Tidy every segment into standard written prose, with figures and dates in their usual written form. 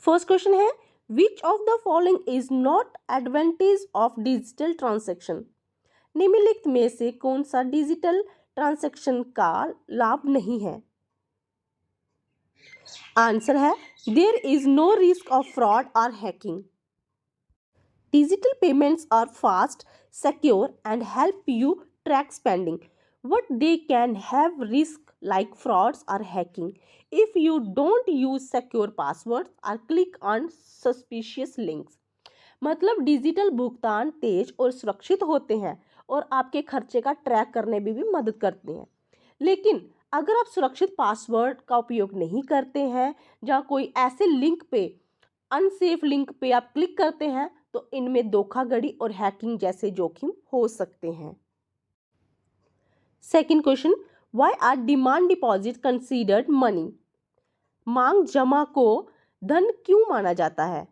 First question है, which of the following is not advantage of digital transaction? निम्नलिखित में से कौन सा डिजिटल ट्रांजैक्शन का लाभ नहीं है? आंसर है, there is no risk of fraud और hacking. Digital payments are fast, secure and help you track spending, but they can have risk like frauds or hacking if you don't use secure passwords or click on suspicious links। मतलब digital भुगतान तेज और सुरक्षित होते हैं और आपके खर्चे का ट्रैक करने में भी मदद करते हैं, लेकिन अगर आप सुरक्षित पासवर्ड का उपयोग नहीं करते हैं या कोई ऐसे लिंक पे, अनसेफ लिंक पे आप क्लिक करते हैं तो इनमें धोखाधड़ी और हैकिंग जैसे जोखिम हो सकते हैं। Second question, why are demand deposit considered money? मांग जमा को धन क्यों माना जाता है?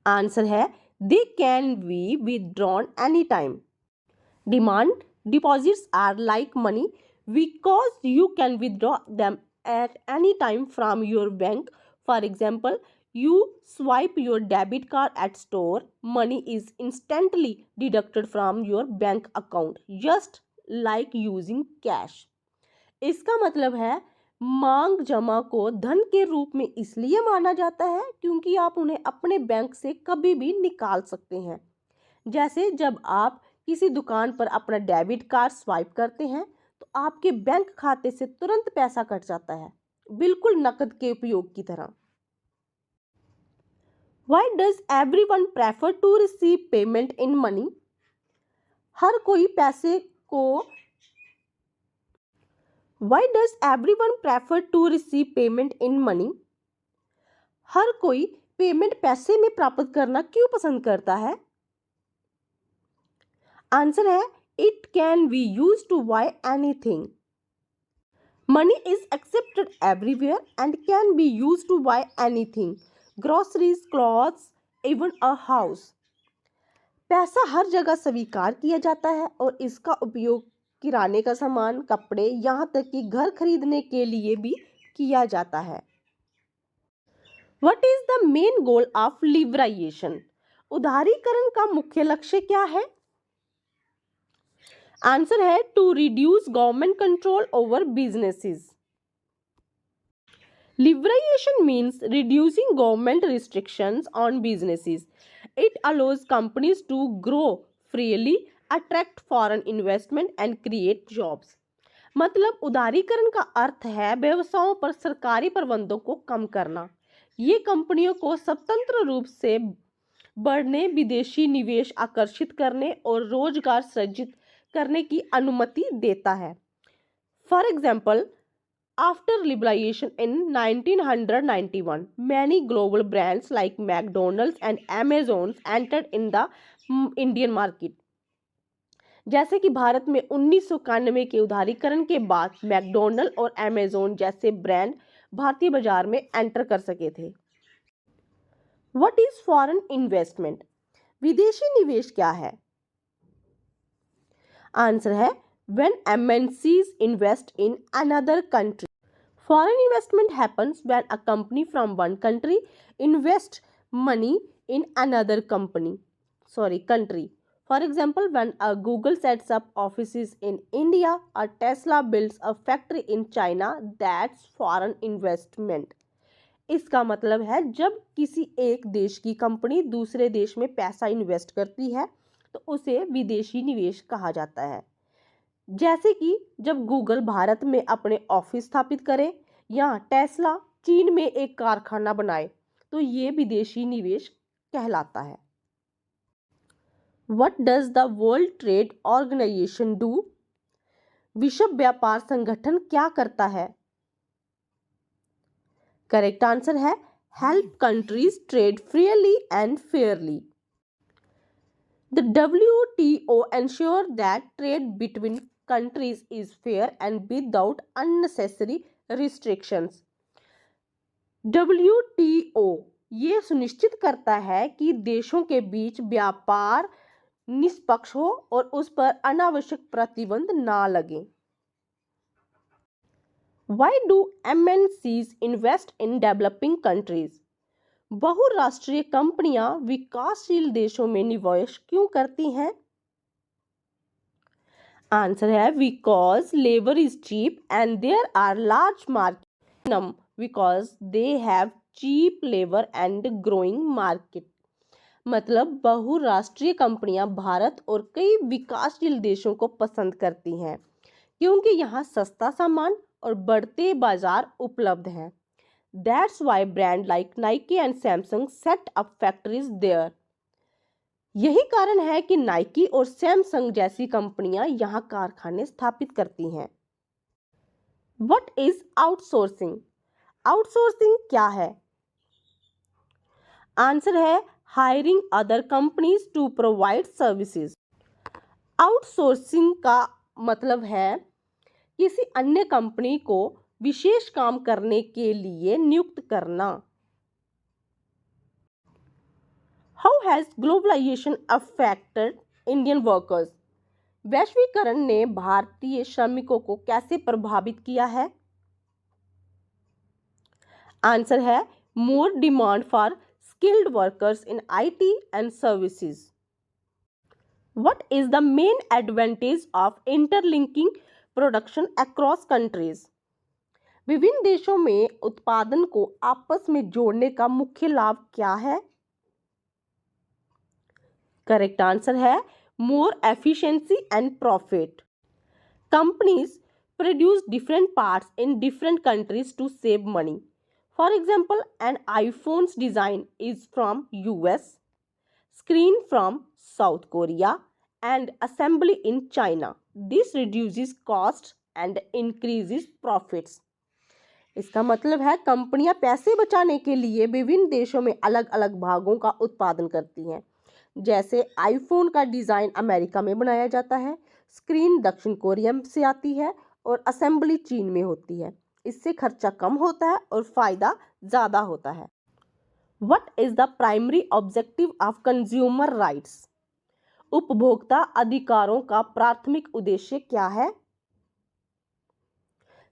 आंसर है, they can be withdrawn any time. Demand deposits are like money because you can withdraw them at any time from your bank. For example, you swipe your debit card at store, money is instantly deducted from your bank account just like using cash। इसका मतलब है मांग जमा को धन के रूप में इसलिए माना जाता है क्योंकि आप उन्हें अपने बैंक से कभी भी निकाल सकते हैं। जैसे जब आप किसी दुकान पर अपना डेबिट कार्ड स्वाइप करते हैं तो आपके बैंक खाते से तुरंत पैसा कट जाता है, बिल्कुल नकद के उपयोग की तरह। Why does everyone prefer to receive payment in money? हर कोई पैसे को Why does everyone prefer to receive payment in money? हर कोई पेमेंट पैसे में प्राप्त करना क्यों पसंद करता है? आंसर है, it can be used to buy anything। Money is accepted everywhere and can be used to buy anything। Groceries, clothes, even a house. पैसा हर जगह स्वीकार किया जाता है और इसका उपयोग किराने का सामान, कपड़े, यहाँ तक कि घर खरीदने के लिए भी किया जाता है। What is the main goal of liberalization? उदारीकरण का मुख्य लक्ष्य क्या है? आंसर है, to reduce government control over businesses. Liberalization means reducing government restrictions on businesses. It allows companies to grow freely, attract foreign investment and create jobs। मतलब उदारीकरण का अर्थ है व्यवसायों पर सरकारी प्रबंधों को कम करना। ये कंपनियों को स्वतंत्र रूप से बढ़ने, विदेशी निवेश आकर्षित करने और रोजगार सृजित करने की अनुमति देता है। For example, after liberalization in 1991, many global brands like McDonald's and Amazon entered in the Indian market। जैसे कि भारत में 1991 के उदारीकरण के बाद मैकडोनल्ड और अमेज़न जैसे ब्रांड भारतीय बाजार में एंटर कर सके थे। What is foreign investment? विदेशी निवेश क्या है? आंसर है, when MNCs invest in another country। Foreign investment happens when a company from one country invests money in another country। For example, when a Google sets up offices in India or Tesla builds a factory in China, that's foreign investment। इसका मतलब है जब किसी एक देश की company दूसरे देश में पैसा इन्वेस्ट करती है तो उसे विदेशी निवेश कहा जाता है। जैसे कि जब गूगल भारत में अपने ऑफिस स्थापित करे या टेस्ला चीन में एक कारखाना बनाए तो ये विदेशी निवेश कहलाता है। What does the world trade organization do? विश्व व्यापार संगठन क्या करता है? करेक्ट आंसर है, help countries trade freely and fairly. The WTO ensure that trade between countries is fair and without unnecessary restrictions। WTO ये सुनिश्चित करता है कि देशों के बीच व्यापार निष्पक्ष हो और उस पर अनावश्यक प्रतिबंध ना लगे। Why do MNCs invest in developing countries? बहुराष्ट्रीय कंपनियां विकासशील देशों में निवेश क्यों करती हैं? आंसर है because labour is cheap and there are large market because they have cheap labour and growing market. मतलब बहुराष्ट्रीय कंपनियां भारत और कई विकासशील देशों को पसंद करती हैं क्योंकि यहाँ सस्ता सामान और बढ़ते बाजार उपलब्ध हैं। That's why brand like Nike and Samsung set up factories there. यही कारण है कि नाइकी और सैमसंग जैसी कंपनियां यहाँ कारखाने स्थापित करती हैं। What is outsourcing? आउटसोर्सिंग क्या है? आंसर है hiring other companies to provide services. Outsourcing का मतलब है किसी अन्य कंपनी को विशेष काम करने के लिए नियुक्त करना। How has globalization affected Indian workers? वैश्वीकरण ने भारतीय श्रमिकों को कैसे प्रभावित किया है? आंसर है more demand for skilled workers in IT and services. What is the main advantage of interlinking production across countries? विभिन्न देशों में उत्पादन को आपस में जोड़ने का मुख्य लाभ क्या है? करेक्ट आंसर है more efficiency and profit. Companies produce different parts in different countries to save money. For example an iPhone's design is from US, screen from South Korea and assembly in China. This reduces cost and increases profits. इसका मतलब है कंपनियां पैसे बचाने के लिए विभिन्न देशों में अलग अलग भागों का उत्पादन करती हैं। जैसे आईफोन का डिज़ाइन अमेरिका में बनाया जाता है, स्क्रीन दक्षिण कोरिया से आती है और असेंबली चीन में होती है। इससे खर्चा कम होता है और फायदा ज़्यादा होता है। What is the primary objective of consumer rights? उपभोक्ता अधिकारों का प्राथमिक उद्देश्य क्या है?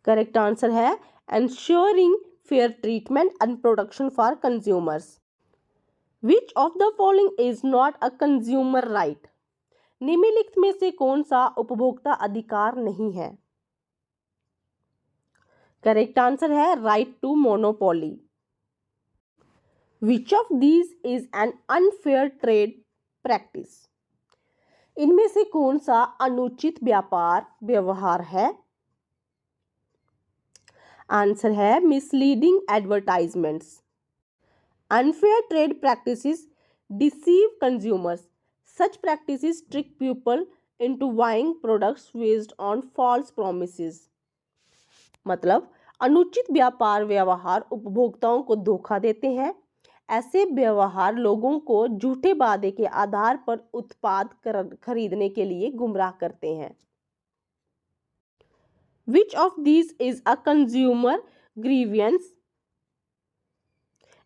करेक्ट आंसर है ensuring fair treatment and protection for consumers. Which of the following is not a consumer right? निम्नलिखित में से कौन सा उपभोक्ता अधिकार नहीं है? करेक्ट आंसर है right to monopoly. Which of these is an unfair trade practice? इनमें से कौन सा अनुचित व्यापार व्यवहार है? आंसर है misleading advertisements. Unfair trade practices deceive consumers. Such practices trick people into buying products based on false promises. मतलब अनुचित व्यापार व्यवहार उपभोक्ताओं को धोखा देते हैं। ऐसे व्यवहार लोगों को झूठे वादे के आधार पर उत्पाद खरीदने के लिए गुमराह करते हैं। Which of these is a consumer grievance?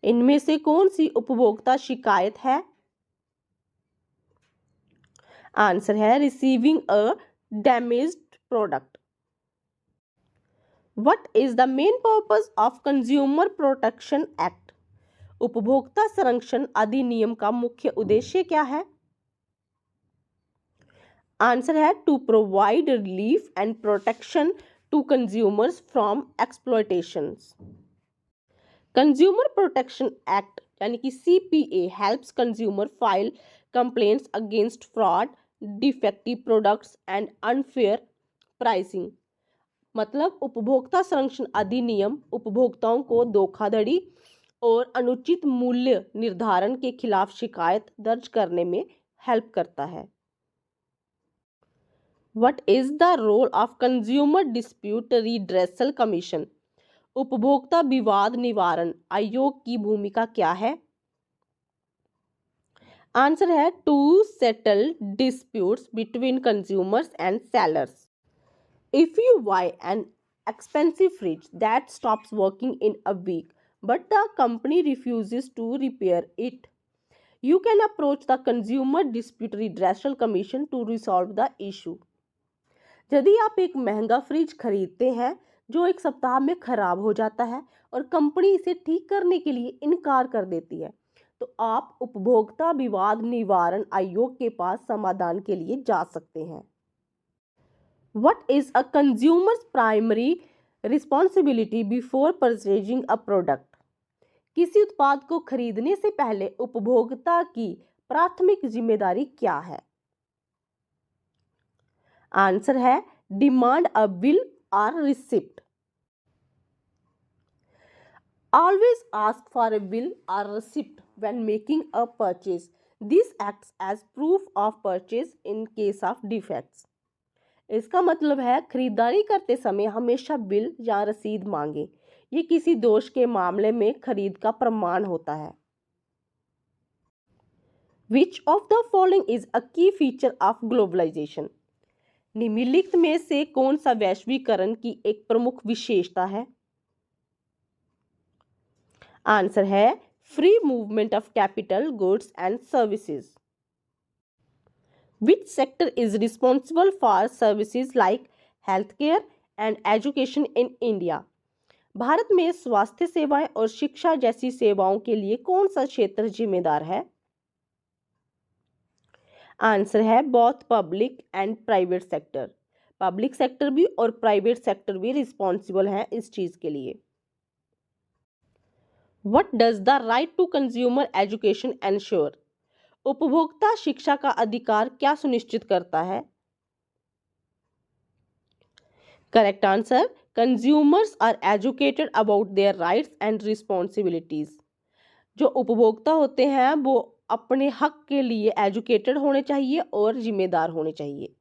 इनमें से कौन सी उपभोक्ता शिकायत है? आंसर है receiving a damaged product. What is the main purpose of Consumer Protection Act? उपभोक्ता संरक्षण अधिनियम का मुख्य उद्देश्य क्या है? आंसर है to provide relief and protection to consumers from exploitations. Consumer protection act यानी कि CPA helps consumer file complaints against fraud, defective products and unfair pricing. मतलब उपभोक्ता संरक्षण अधिनियम उपभोक्ताओं को धोखाधड़ी और अनुचित मूल्य निर्धारण के खिलाफ शिकायत दर्ज करने में हेल्प करता है। What is the role of Consumer Dispute Redressal Commission? उपभोक्ता विवाद निवारण आयोग की भूमिका क्या है? आंसर है to settle disputes between consumers and sellers. If you buy an expensive fridge that stops working in a week, but the company refuses to repair it, you can approach the Consumer Dispute Redressal Commission to resolve the issue. यदि आप एक महंगा fridge खरीदते हैं जो एक सप्ताह में खराब हो जाता है और कंपनी इसे ठीक करने के लिए इनकार कर देती है, तो आप उपभोक्ता विवाद निवारण आयोग के पास समाधान के लिए जा सकते हैं। What is a consumer's primary responsibility before purchasing a product? किसी उत्पाद को खरीदने से पहले उपभोक्ता की प्राथमिक जिम्मेदारी क्या है? आंसर है डिमांड अ बिल और receipt. Always ask for a bill or receipt when making a purchase. This acts as proof of purchase in case of defects. इसका मतलब है खरीदारी करते समय हमेशा बिल या रसीद मांगे। ये किसी दोष के मामले में खरीद का प्रमाण होता है। Which of the following is a key feature of globalization? निम्नलिखित में से कौन सा वैश्वीकरण की एक प्रमुख विशेषता है? आंसर है free movement of capital, goods and services. Which sector is responsible for services like healthcare and education in India? Bharat में स्वास्थ्य सेवाएं और शिक्षा जैसी सेवाओं के लिए कौन सा क्षेत्र जिम्मेदार है? आंसर है both public and private sector. Public sector भी और प्राइवेट सेक्टर भी रिस्पॉन्सिबल है इस चीज के लिए। What does the right to consumer education ensure? उपभोक्ता शिक्षा का अधिकार क्या सुनिश्चित करता है? Correct answer, consumers are educated about their rights and responsibilities. जो उपभोक्ता होते हैं वो अपने हक के लिए एजुकेटेड होने चाहिए और जिम्मेदार होने चाहिए।